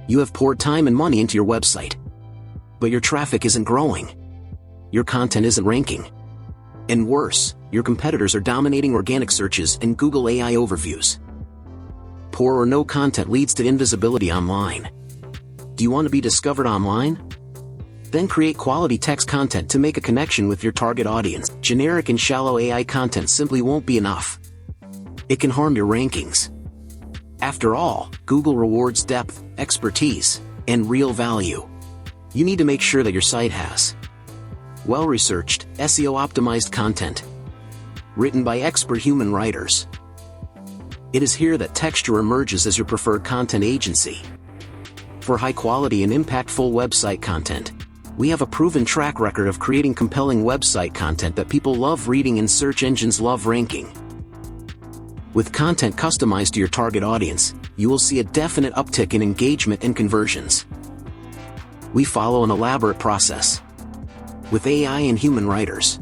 You have poured time and money into your website, but your traffic isn't growing. Your content isn't ranking. And worse, your competitors are dominating organic searches and Google AI overviews. Poor or no content leads to invisibility online. Do you want to be discovered online? Then create quality text content to make a connection with your target audience. Generic and shallow AI content simply won't be enough. It can harm your rankings. After all, Google rewards depth, expertise, and real value. You need to make sure that your site has well-researched, SEO-optimized content, written by expert human writers. It is here that Textuar emerges as your preferred content agency. For high-quality and impactful website content, we have a proven track record of creating compelling website content that people love reading and search engines love ranking. With content customized to your target audience, you will see a definite uptick in engagement and conversions. We follow an elaborate process with AI and human writers.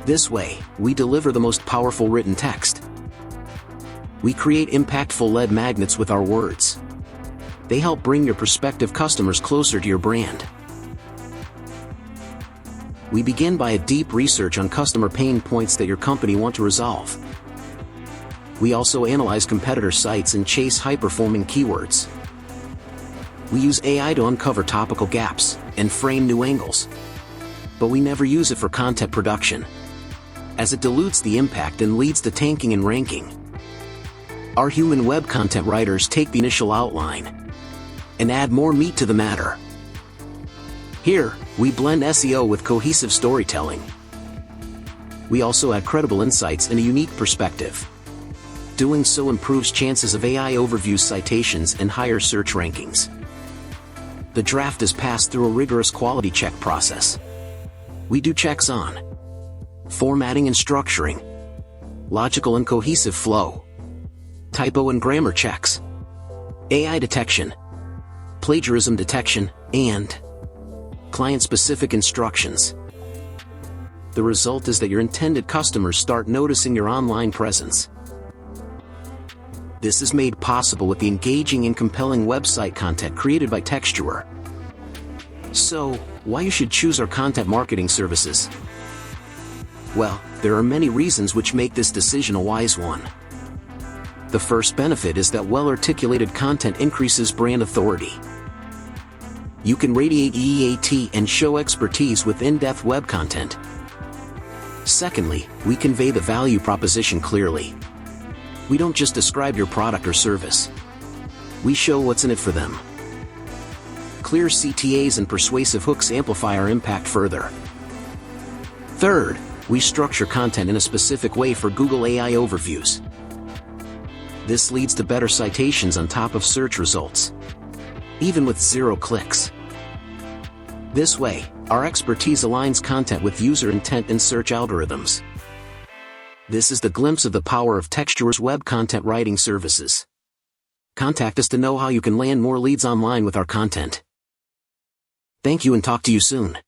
This way, we deliver the most powerful written text. We create impactful lead magnets with our words. They help bring your prospective customers closer to your brand. We begin by a deep research on customer pain points that your company want to resolve. We also analyze competitor sites and chase high-performing keywords. We use AI to uncover topical gaps and frame new angles. But we never use it for content production, as it dilutes the impact and leads to tanking and ranking. Our human web content writers take the initial outline and add more meat to the matter. Here, we blend SEO with cohesive storytelling. We also add credible insights and a unique perspective. Doing so improves chances of AI overview citations and higher search rankings. The draft is passed through a rigorous quality check process. We do checks on formatting and structuring, logical and cohesive flow, typo and grammar checks, AI detection, plagiarism detection, and client-specific instructions. The result is that your intended customers start noticing your online presence. This is made possible with the engaging and compelling website content created by Textuar. So, why you should choose our content marketing services? Well, there are many reasons which make this decision a wise one. The first benefit is that well-articulated content increases brand authority. You can radiate EAT and show expertise with in-depth web content. Secondly, we convey the value proposition clearly. We don't just describe your product or service. We show what's in it for them. Clear CTAs and persuasive hooks amplify our impact further. Third, we structure content in a specific way for Google AI overviews. This leads to better citations on top of search results, even with 0 clicks. This way, our expertise aligns content with user intent and search algorithms. This is the glimpse of the power of Textuar's web content writing services. Contact us to know how you can land more leads online with our content. Thank you and talk to you soon.